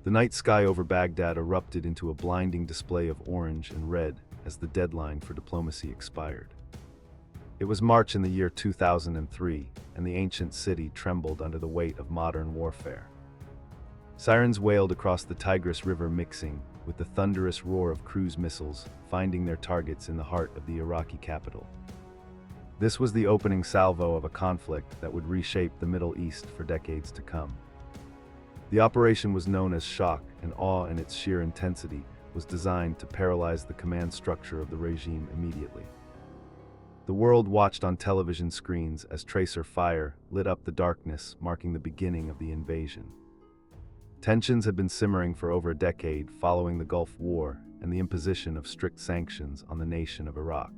The night sky over Baghdad erupted into a blinding display of orange and red as the deadline for diplomacy expired. It was March in the year 2003, and the ancient city trembled under the weight of modern warfare. Sirens wailed across the Tigris River, mixing with the thunderous roar of cruise missiles, finding their targets in the heart of the Iraqi capital. This was the opening salvo of a conflict that would reshape the Middle East for decades to come. The operation was known as Shock, and awe in its sheer intensity was designed to paralyze the command structure of the regime immediately. The world watched on television screens as tracer fire lit up the darkness, marking the beginning of the invasion. Tensions had been simmering for over a decade following the Gulf War and the imposition of strict sanctions on the nation of Iraq.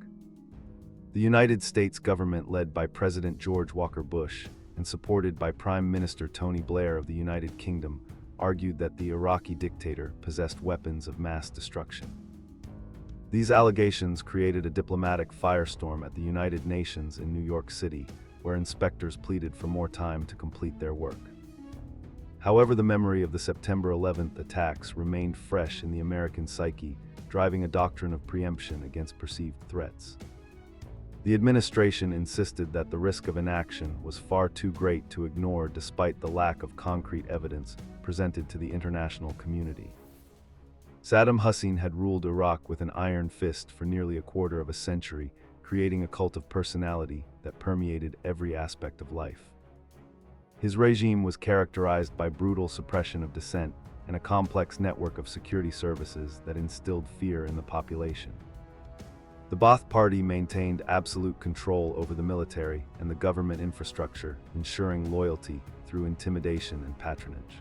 The United States government, led by President George Walker Bush and supported by Prime Minister Tony Blair of the United Kingdom, argued that the Iraqi dictator possessed weapons of mass destruction. These allegations created a diplomatic firestorm at the United Nations in New York City, where inspectors pleaded for more time to complete their work. However, the memory of the September 11th attacks remained fresh in the American psyche, driving a doctrine of preemption against perceived threats. The administration insisted that the risk of inaction was far too great to ignore, despite the lack of concrete evidence presented to the international community. Saddam Hussein had ruled Iraq with an iron fist for nearly a quarter of a century, creating a cult of personality that permeated every aspect of life. His regime was characterized by brutal suppression of dissent and a complex network of security services that instilled fear in the population. The Baath Party maintained absolute control over the military and the government infrastructure, ensuring loyalty through intimidation and patronage.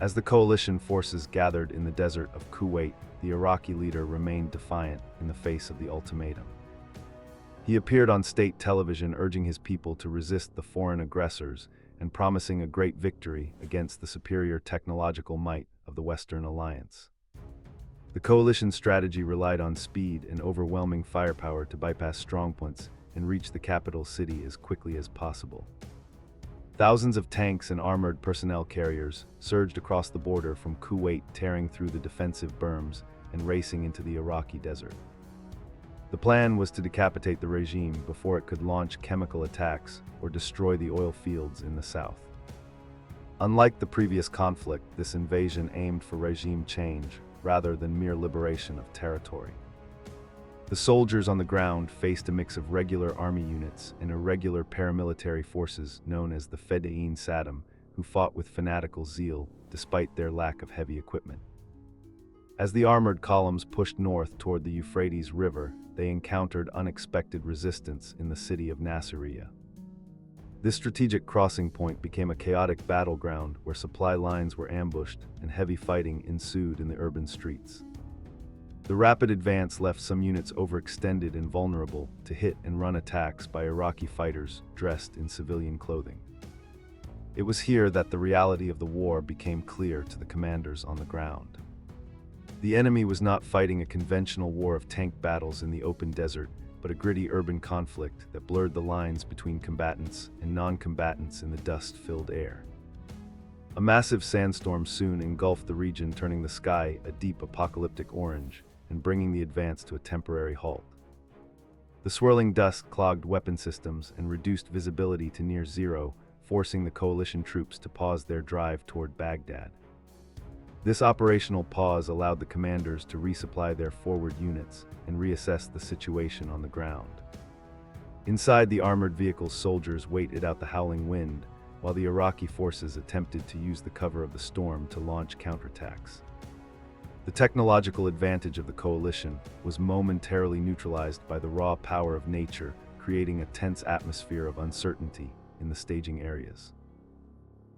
As the coalition forces gathered in the desert of Kuwait, the Iraqi leader remained defiant in the face of the ultimatum. He appeared on state television urging his people to resist the foreign aggressors and promising a great victory against the superior technological might of the Western Alliance. The coalition strategy relied on speed and overwhelming firepower to bypass strongpoints and reach the capital city as quickly as possible. Thousands of tanks and armored personnel carriers surged across the border from Kuwait, tearing through the defensive berms and racing into the Iraqi desert. The plan was to decapitate the regime before it could launch chemical attacks or destroy the oil fields in the south. Unlike the previous conflict, this invasion aimed for regime change rather than mere liberation of territory. The soldiers on the ground faced a mix of regular army units and irregular paramilitary forces known as the Fedayeen Saddam, who fought with fanatical zeal despite their lack of heavy equipment. As the armored columns pushed north toward the Euphrates River, they encountered unexpected resistance in the city of Nasiriyah. This strategic crossing point became a chaotic battleground where supply lines were ambushed and heavy fighting ensued in the urban streets. The rapid advance left some units overextended and vulnerable to hit and run attacks by Iraqi fighters dressed in civilian clothing. It was here that the reality of the war became clear to the commanders on the ground. The enemy was not fighting a conventional war of tank battles in the open desert, but a gritty urban conflict that blurred the lines between combatants and non-combatants in the dust-filled air. A massive sandstorm soon engulfed the region, turning the sky a deep apocalyptic orange and bringing the advance to a temporary halt. The swirling dust clogged weapon systems and reduced visibility to near zero, forcing the coalition troops to pause their drive toward Baghdad. This operational pause allowed the commanders to resupply their forward units and reassess the situation on the ground. Inside the armored vehicles, soldiers waited out the howling wind, while the Iraqi forces attempted to use the cover of the storm to launch counterattacks. The technological advantage of the coalition was momentarily neutralized by the raw power of nature, creating a tense atmosphere of uncertainty in the staging areas.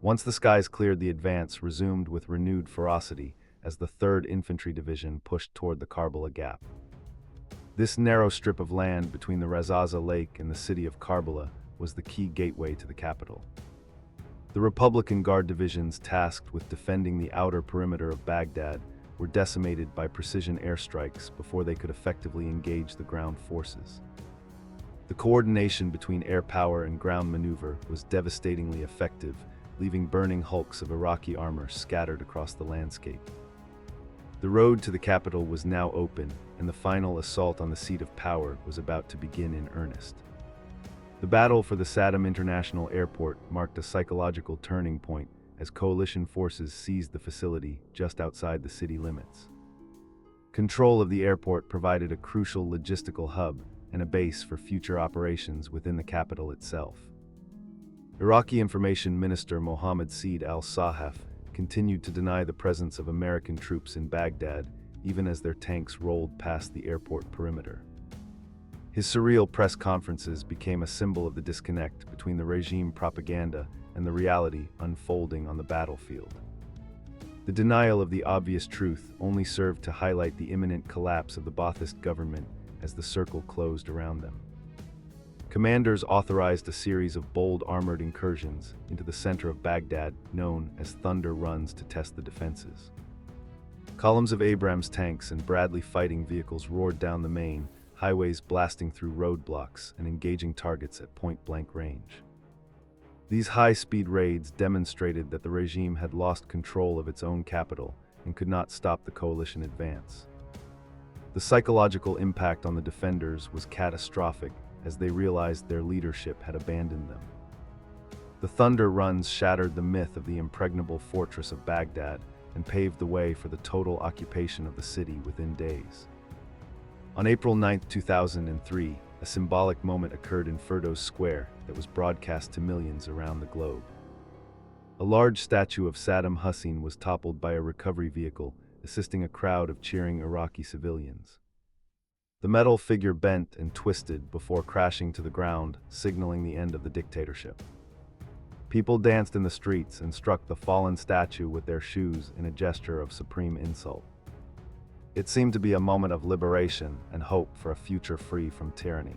Once the skies cleared, the advance resumed with renewed ferocity as the 3rd Infantry Division pushed toward the Karbala Gap. This narrow strip of land between the Razaza Lake and the city of Karbala was the key gateway to the capital. The Republican Guard divisions tasked with defending the outer perimeter of Baghdad were decimated by precision airstrikes before they could effectively engage the ground forces. The coordination between air power and ground maneuver was devastatingly effective, leaving burning hulks of Iraqi armor scattered across the landscape. The road to the capital was now open, and the final assault on the seat of power was about to begin in earnest. The battle for the Saddam International Airport marked a psychological turning point as coalition forces seized the facility just outside the city limits. Control of the airport provided a crucial logistical hub and a base for future operations within the capital itself. Iraqi Information Minister Mohammed Saeed al-Sahaf continued to deny the presence of American troops in Baghdad even as their tanks rolled past the airport perimeter. His surreal press conferences became a symbol of the disconnect between the regime propaganda and the reality unfolding on the battlefield. The denial of the obvious truth only served to highlight the imminent collapse of the Baathist government as the circle closed around them. Commanders authorized a series of bold armored incursions into the center of Baghdad known as Thunder Runs to test the defenses. Columns of Abrams tanks and Bradley fighting vehicles roared down the main highways, blasting through roadblocks and engaging targets at point-blank range. These high-speed raids demonstrated that the regime had lost control of its own capital and could not stop the coalition advance. The psychological impact on the defenders was catastrophic as they realized their leadership had abandoned them. The Thunder Runs shattered the myth of the impregnable fortress of Baghdad and paved the way for the total occupation of the city within days. On April 9, 2003, a symbolic moment occurred in Firdos Square that was broadcast to millions around the globe. A large statue of Saddam Hussein was toppled by a recovery vehicle, assisting a crowd of cheering Iraqi civilians. The metal figure bent and twisted before crashing to the ground, signaling the end of the dictatorship. People danced in the streets and struck the fallen statue with their shoes in a gesture of supreme insult. It seemed to be a moment of liberation and hope for a future free from tyranny.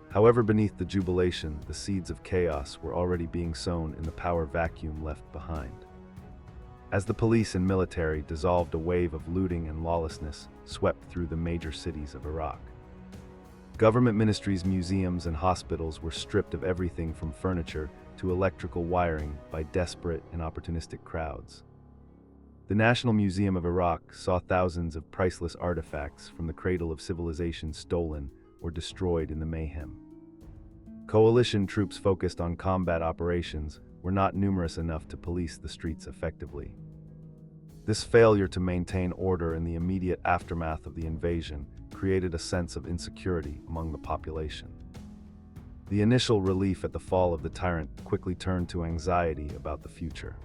However, beneath the jubilation, the seeds of chaos were already being sown in the power vacuum left behind. As the police and military dissolved, a wave of looting and lawlessness swept through the major cities of Iraq. Government ministries, museums, and hospitals were stripped of everything from furniture to electrical wiring by desperate and opportunistic crowds. The National Museum of Iraq saw thousands of priceless artifacts from the cradle of civilization stolen or destroyed in the mayhem. Coalition troops focused on combat operations were not numerous enough to police the streets effectively. This failure to maintain order in the immediate aftermath of the invasion created a sense of insecurity among the population. The initial relief at the fall of the tyrant quickly turned to anxiety about the future.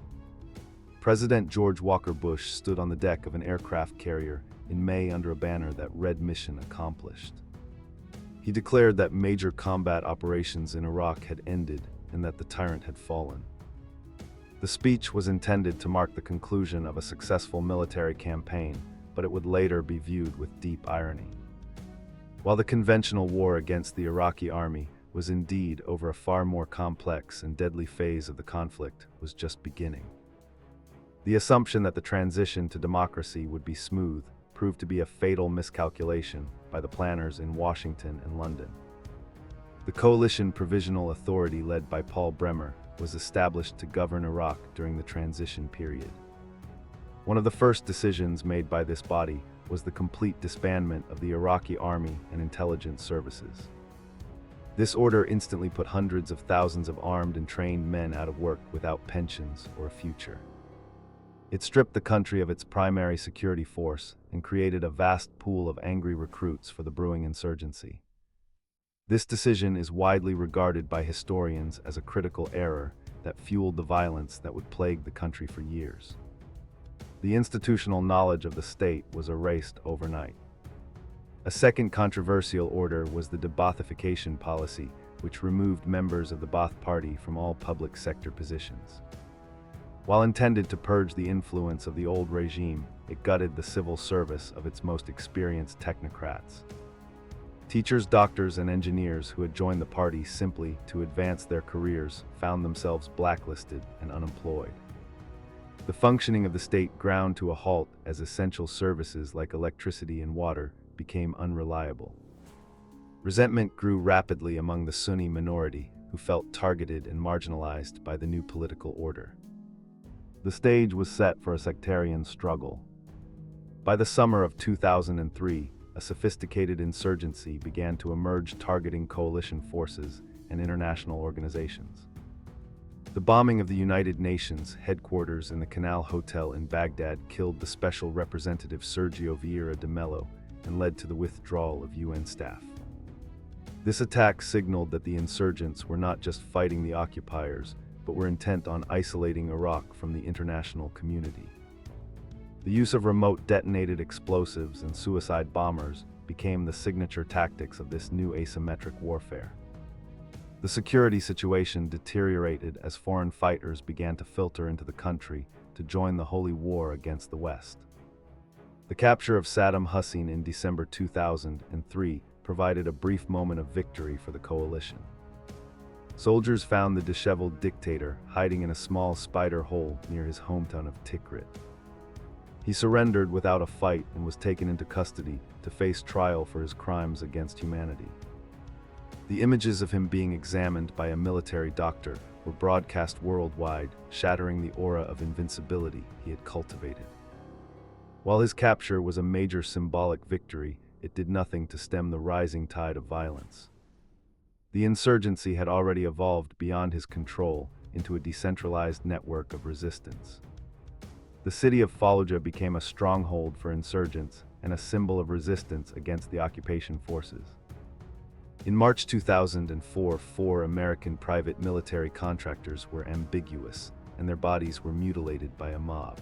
President George Walker Bush stood on the deck of an aircraft carrier in May under a banner that read "Mission Accomplished." He declared that major combat operations in Iraq had ended and that the tyrant had fallen. The speech was intended to mark the conclusion of a successful military campaign, but it would later be viewed with deep irony. While the conventional war against the Iraqi army was indeed over a far more complex and deadly phase of the conflict was just beginning. The assumption that the transition to democracy would be smooth proved to be a fatal miscalculation by the planners in Washington and London. The Coalition Provisional Authority led by Paul Bremer was established to govern Iraq during the transition period. One of the first decisions made by this body was the complete disbandment of the Iraqi army and intelligence services. This order instantly put hundreds of thousands of armed and trained men out of work without pensions or a future. It stripped the country of its primary security force and created a vast pool of angry recruits for the brewing insurgency. This decision is widely regarded by historians as a critical error that fueled the violence that would plague the country for years. The institutional knowledge of the state was erased overnight. A second controversial order was the de-Baathification policy, which removed members of the Baath Party from all public sector positions. While intended to purge the influence of the old regime, it gutted the civil service of its most experienced technocrats. Teachers, doctors, and engineers who had joined the party simply to advance their careers found themselves blacklisted and unemployed. The functioning of the state ground to a halt as essential services like electricity and water became unreliable. Resentment grew rapidly among the Sunni minority, who felt targeted and marginalized by the new political order. The stage was set for a sectarian struggle. By the summer of 2003, a sophisticated insurgency began to emerge, targeting coalition forces and international organizations. The bombing of the United Nations headquarters in the Canal Hotel in Baghdad killed the Special Representative Sergio Vieira de Mello and led to the withdrawal of UN staff. This attack signaled that the insurgents were not just fighting the occupiers, but were intent on isolating Iraq from the international community. The use of remote detonated explosives and suicide bombers became the signature tactics of this new asymmetric warfare. The security situation deteriorated as foreign fighters began to filter into the country to join the holy war against the West. The capture of Saddam Hussein in December 2003 provided a brief moment of victory for the coalition. Soldiers found the disheveled dictator hiding in a small spider hole near his hometown of Tikrit. He surrendered without a fight and was taken into custody to face trial for his crimes against humanity. The images of him being examined by a military doctor were broadcast worldwide, shattering the aura of invincibility he had cultivated. While his capture was a major symbolic victory, it did nothing to stem the rising tide of violence. The insurgency had already evolved beyond his control into a decentralized network of resistance. The city of Fallujah became a stronghold for insurgents and a symbol of resistance against the occupation forces. In March 2004, 4 American private military contractors were ambiguous, and their bodies were mutilated by a mob.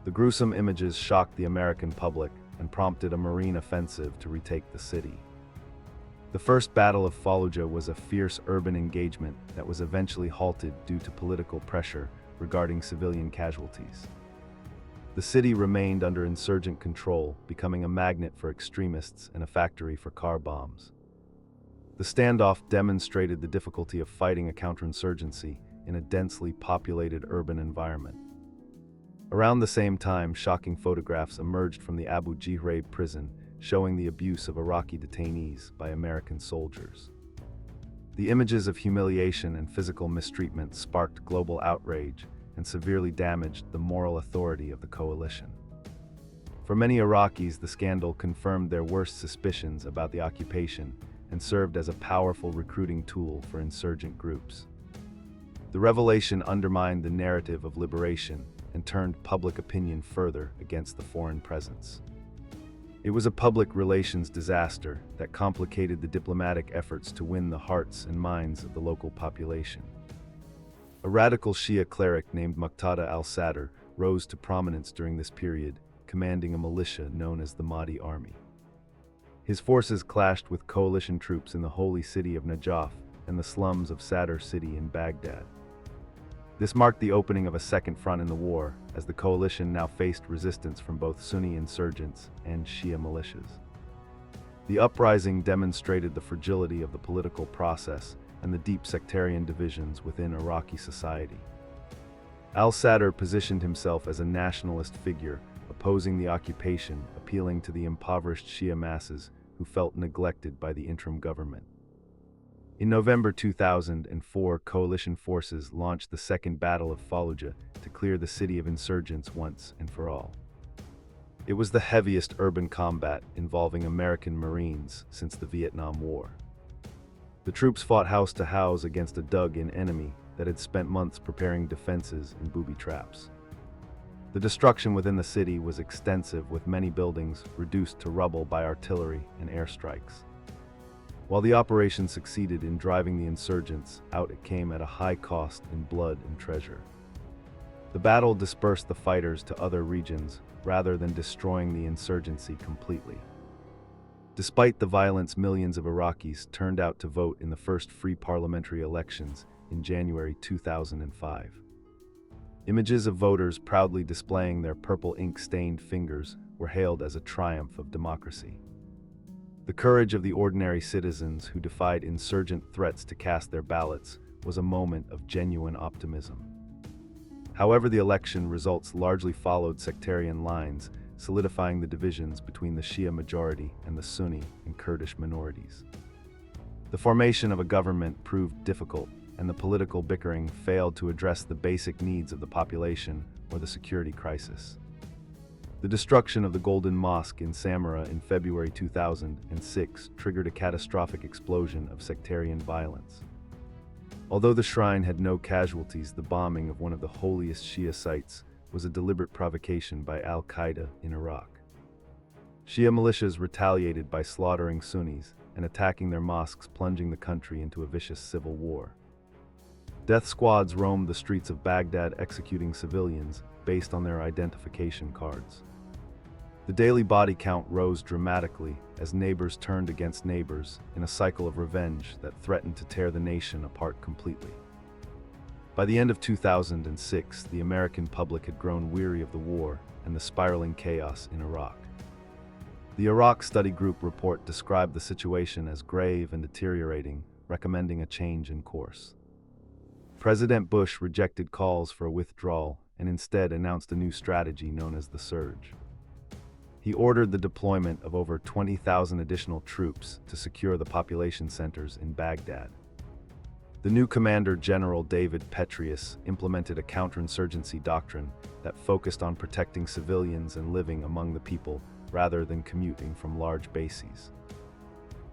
The gruesome images shocked the American public and prompted a Marine offensive to retake the city. The First Battle of Fallujah was a fierce urban engagement that was eventually halted due to political pressure regarding civilian casualties. The city remained under insurgent control, becoming a magnet for extremists and a factory for car bombs. The standoff demonstrated the difficulty of fighting a counterinsurgency in a densely populated urban environment. Around the same time, shocking photographs emerged from the Abu Ghraib prison, showing the abuse of Iraqi detainees by American soldiers. The images of humiliation and physical mistreatment sparked global outrage and severely damaged the moral authority of the coalition. For many Iraqis, the scandal confirmed their worst suspicions about the occupation and served as a powerful recruiting tool for insurgent groups. The revelation undermined the narrative of liberation and turned public opinion further against the foreign presence. It was a public relations disaster that complicated the diplomatic efforts to win the hearts and minds of the local population. A radical Shia cleric named Muqtada al-Sadr rose to prominence during this period, commanding a militia known as the Mahdi Army. His forces clashed with coalition troops in the holy city of Najaf and the slums of Sadr city in Baghdad. This marked the opening of a second front in the war, as the coalition now faced resistance from both Sunni insurgents and Shia militias. The uprising demonstrated the fragility of the political process and the deep sectarian divisions within Iraqi society. Al-Sadr positioned himself as a nationalist figure, opposing the occupation, appealing to the impoverished Shia masses who felt neglected by the interim government. In November 2004, coalition forces launched the Second Battle of Fallujah to clear the city of insurgents once and for all. It was the heaviest urban combat involving American Marines since the Vietnam War. The troops fought house to house against a dug-in enemy that had spent months preparing defenses and booby traps. The destruction within the city was extensive, with many buildings reduced to rubble by artillery and airstrikes. While the operation succeeded in driving the insurgents out, it came at a high cost in blood and treasure. The battle dispersed the fighters to other regions rather than destroying the insurgency completely. Despite the violence, millions of Iraqis turned out to vote in the first free parliamentary elections in January 2005. Images of voters proudly displaying their purple ink-stained fingers were hailed as a triumph of democracy. The courage of the ordinary citizens who defied insurgent threats to cast their ballots was a moment of genuine optimism. However, the election results largely followed sectarian lines, solidifying the divisions between the Shia majority and the Sunni and Kurdish minorities. The formation of a government proved difficult, and the political bickering failed to address the basic needs of the population or the security crisis. The destruction of the Golden Mosque in Samarra in February 2006 triggered a catastrophic explosion of sectarian violence. Although the shrine had no casualties, the bombing of one of the holiest Shia sites was a deliberate provocation by al-Qaeda in Iraq. Shia militias retaliated by slaughtering Sunnis and attacking their mosques, plunging the country into a vicious civil war. Death squads roamed the streets of Baghdad executing civilians based on their identification cards. The daily body count rose dramatically as neighbors turned against neighbors in a cycle of revenge that threatened to tear the nation apart completely. By the end of 2006, the American public had grown weary of the war and the spiraling chaos in Iraq. The Iraq Study Group report described the situation as grave and deteriorating, recommending a change in course. President Bush rejected calls for a withdrawal and instead announced a new strategy known as the surge. He ordered the deployment of over 20,000 additional troops to secure the population centers in Baghdad. The new Commander General David Petraeus implemented a counterinsurgency doctrine that focused on protecting civilians and living among the people rather than commuting from large bases.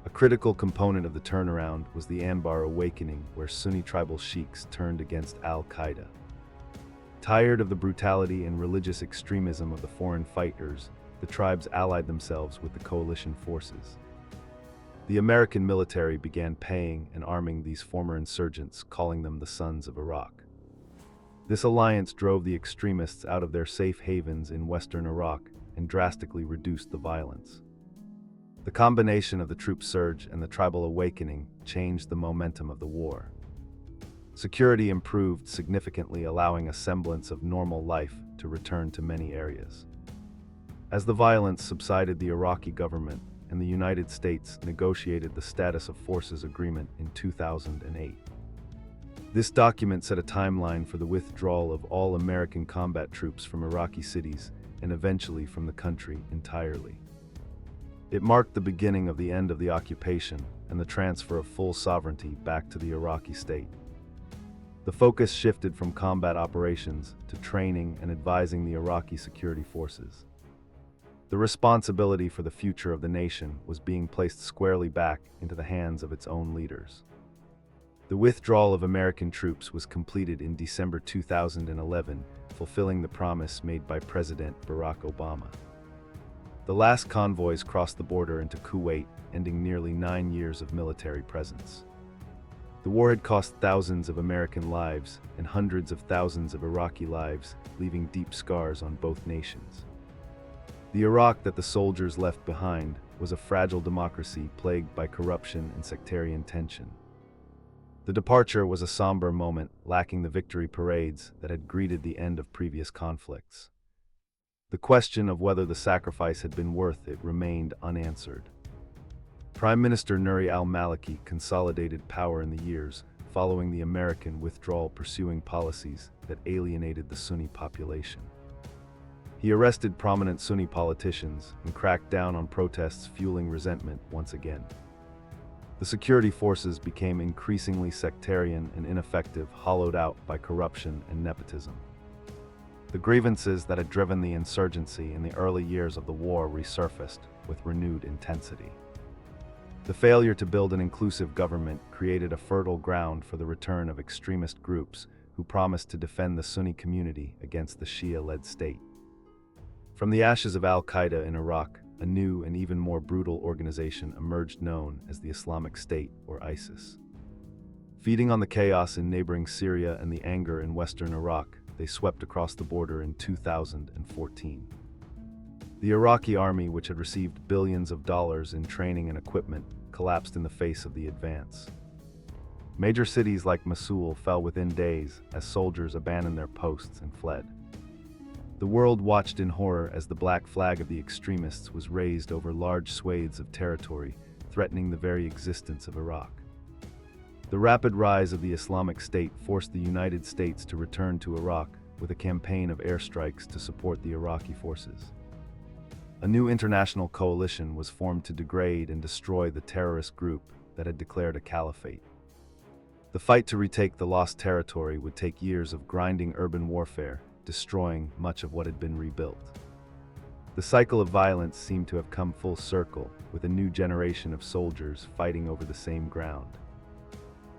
A critical component of the turnaround was the Anbar awakening, where Sunni tribal sheiks turned against al-Qaeda. Tired of the brutality and religious extremism of the foreign fighters, the tribes allied themselves with the coalition forces. The American military began paying and arming these former insurgents, calling them the Sons of Iraq. This alliance drove the extremists out of their safe havens in western Iraq and drastically reduced the violence. The combination of the troop surge and the tribal awakening changed the momentum of the war. Security improved significantly, allowing a semblance of normal life to return to many areas. As the violence subsided, the Iraqi government and the United States negotiated the Status of Forces Agreement in 2008. This document set a timeline for the withdrawal of all American combat troops from Iraqi cities and eventually from the country entirely. It marked the beginning of the end of the occupation and the transfer of full sovereignty back to the Iraqi state. The focus shifted from combat operations to training and advising the Iraqi security forces. The responsibility for the future of the nation was being placed squarely back into the hands of its own leaders. The withdrawal of American troops was completed in December 2011, fulfilling the promise made by President Barack Obama. The last convoys crossed the border into Kuwait, ending nearly 9 years of military presence. The war had cost thousands of American lives and hundreds of thousands of Iraqi lives, leaving deep scars on both nations. The Iraq that the soldiers left behind was a fragile democracy plagued by corruption and sectarian tension. The departure was a somber moment, lacking the victory parades that had greeted the end of previous conflicts. The question of whether the sacrifice had been worth it remained unanswered. Prime Minister Nouri al-Maliki consolidated power in the years following the American withdrawal, pursuing policies that alienated the Sunni population. He arrested prominent Sunni politicians and cracked down on protests, fueling resentment once again. The security forces became increasingly sectarian and ineffective, hollowed out by corruption and nepotism. The grievances that had driven the insurgency in the early years of the war resurfaced with renewed intensity. The failure to build an inclusive government created a fertile ground for the return of extremist groups who promised to defend the Sunni community against the Shia-led state. From the ashes of al-Qaeda in Iraq, a new and even more brutal organization emerged known as the Islamic State, or ISIS. Feeding on the chaos in neighboring Syria and the anger in western Iraq, they swept across the border in 2014. The Iraqi army, which had received billions of dollars in training and equipment, collapsed in the face of the advance. Major cities like Mosul fell within days as soldiers abandoned their posts and fled. The world watched in horror as the black flag of the extremists was raised over large swathes of territory, threatening the very existence of Iraq. The rapid rise of the Islamic State forced the United States to return to Iraq with a campaign of airstrikes to support the Iraqi forces. A new international coalition was formed to degrade and destroy the terrorist group, that had declared a caliphate. The fight to retake the lost territory would take years of grinding urban warfare, destroying much of what had been rebuilt. The cycle of violence seemed to have come full circle, with a new generation of soldiers fighting over the same ground.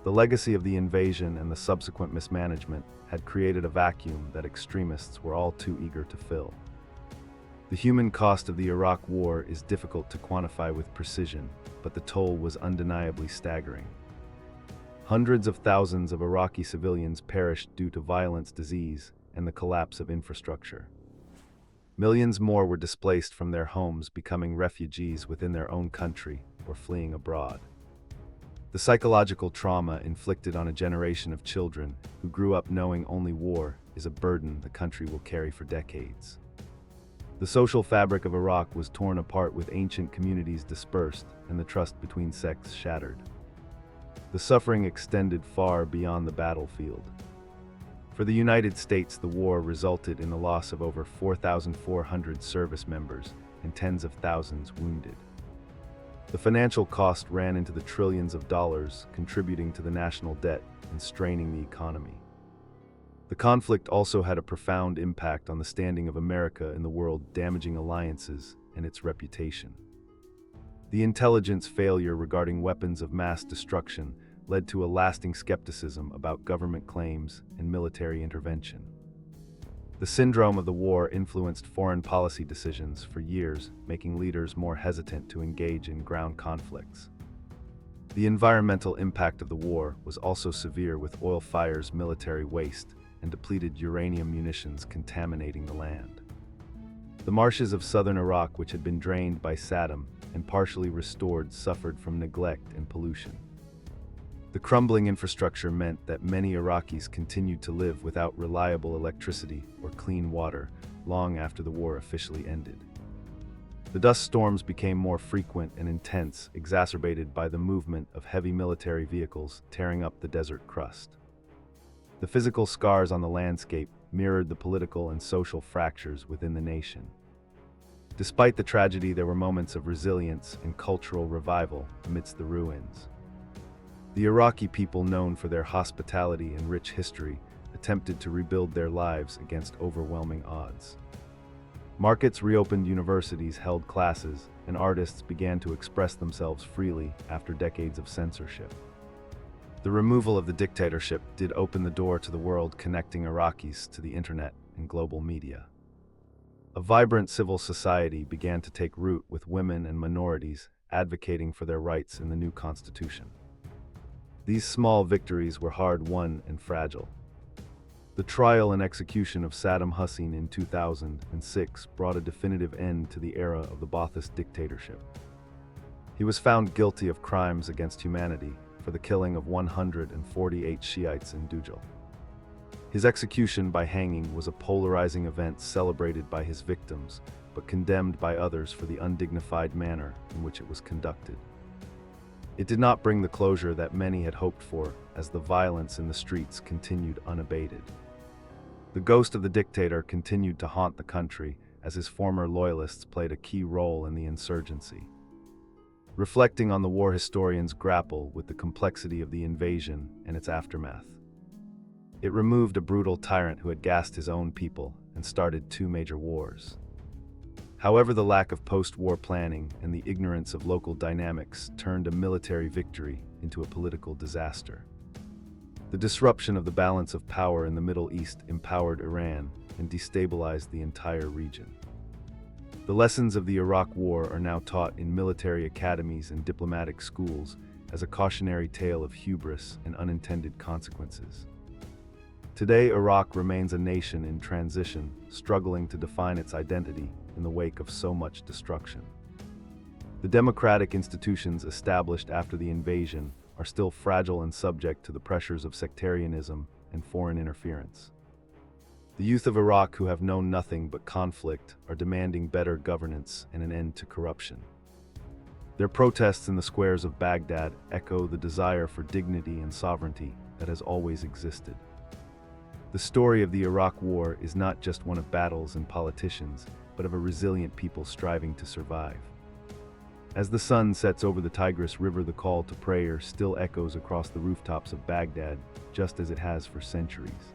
The legacy of the invasion and the subsequent mismanagement had created a vacuum that extremists were all too eager to fill. The human cost of the Iraq War is difficult to quantify with precision, but the toll was undeniably staggering. Hundreds of thousands of Iraqi civilians perished due to violence, disease, and the collapse of infrastructure. Millions more were displaced from their homes, becoming refugees within their own country or fleeing abroad. The psychological trauma inflicted on a generation of children who grew up knowing only war is a burden the country will carry for decades. The social fabric of Iraq was torn apart, with ancient communities dispersed and the trust between sects shattered. The suffering extended far beyond the battlefield. For the United States, the war resulted in the loss of over 4,400 service members and tens of thousands wounded. The financial cost ran into the trillions of dollars, contributing to the national debt and straining the economy. The conflict also had a profound impact on the standing of America in the world, damaging alliances and its reputation. The intelligence failure regarding weapons of mass destruction led to a lasting skepticism about government claims and military intervention. The syndrome of the war influenced foreign policy decisions for years, making leaders more hesitant to engage in ground conflicts. The environmental impact of the war was also severe, with oil fires, military waste, and depleted uranium munitions contaminating the land. The marshes of southern Iraq, which had been drained by Saddam and partially restored, suffered from neglect and pollution. The crumbling infrastructure meant that many Iraqis continued to live without reliable electricity or clean water long after the war officially ended. The dust storms became more frequent and intense, exacerbated by the movement of heavy military vehicles tearing up the desert crust. The physical scars on the landscape mirrored the political and social fractures within the nation. Despite the tragedy, there were moments of resilience and cultural revival amidst the ruins. The Iraqi people, known for their hospitality and rich history, attempted to rebuild their lives against overwhelming odds. Markets reopened, universities held classes, and artists began to express themselves freely after decades of censorship. The removal of the dictatorship did open the door to the world, connecting Iraqis to the internet and global media. A vibrant civil society began to take root, with women and minorities advocating for their rights in the new constitution. These small victories were hard-won and fragile. The trial and execution of Saddam Hussein in 2006 brought a definitive end to the era of the Baathist dictatorship. He was found guilty of crimes against humanity for the killing of 148 Shiites in Dujal. His execution by hanging was a polarizing event, celebrated by his victims, but condemned by others for the undignified manner in which it was conducted. It did not bring the closure that many had hoped for, as the violence in the streets continued unabated. The ghost of the dictator continued to haunt the country, as his former loyalists played a key role in the insurgency. Reflecting on the war, historians grapple with the complexity of the invasion and its aftermath. It removed a brutal tyrant who had gassed his own people and started two major wars. However, the lack of post-war planning and the ignorance of local dynamics turned a military victory into a political disaster. The disruption of the balance of power in the Middle East empowered Iran and destabilized the entire region. The lessons of the Iraq War are now taught in military academies and diplomatic schools as a cautionary tale of hubris and unintended consequences. Today, Iraq remains a nation in transition, struggling to define its identity in the wake of so much destruction. The democratic institutions established after the invasion are still fragile and subject to the pressures of sectarianism and foreign interference. The youth of Iraq, who have known nothing but conflict, are demanding better governance and an end to corruption. Their protests in the squares of Baghdad echo the desire for dignity and sovereignty that has always existed. The story of the Iraq War is not just one of battles and politicians, but of a resilient people striving to survive. As the sun sets over the Tigris River, the call to prayer still echoes across the rooftops of Baghdad, just as it has for centuries.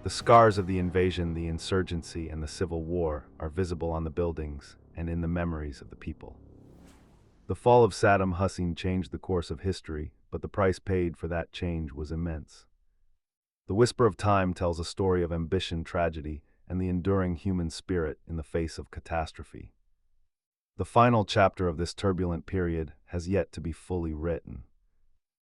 The scars of the invasion, the insurgency, and the civil war are visible on the buildings and in the memories of the people. The fall of Saddam Hussein changed the course of history, but the price paid for that change was immense. The whisper of time tells a story of ambition, tragedy, and the enduring human spirit in the face of catastrophe. The final chapter of this turbulent period has yet to be fully written.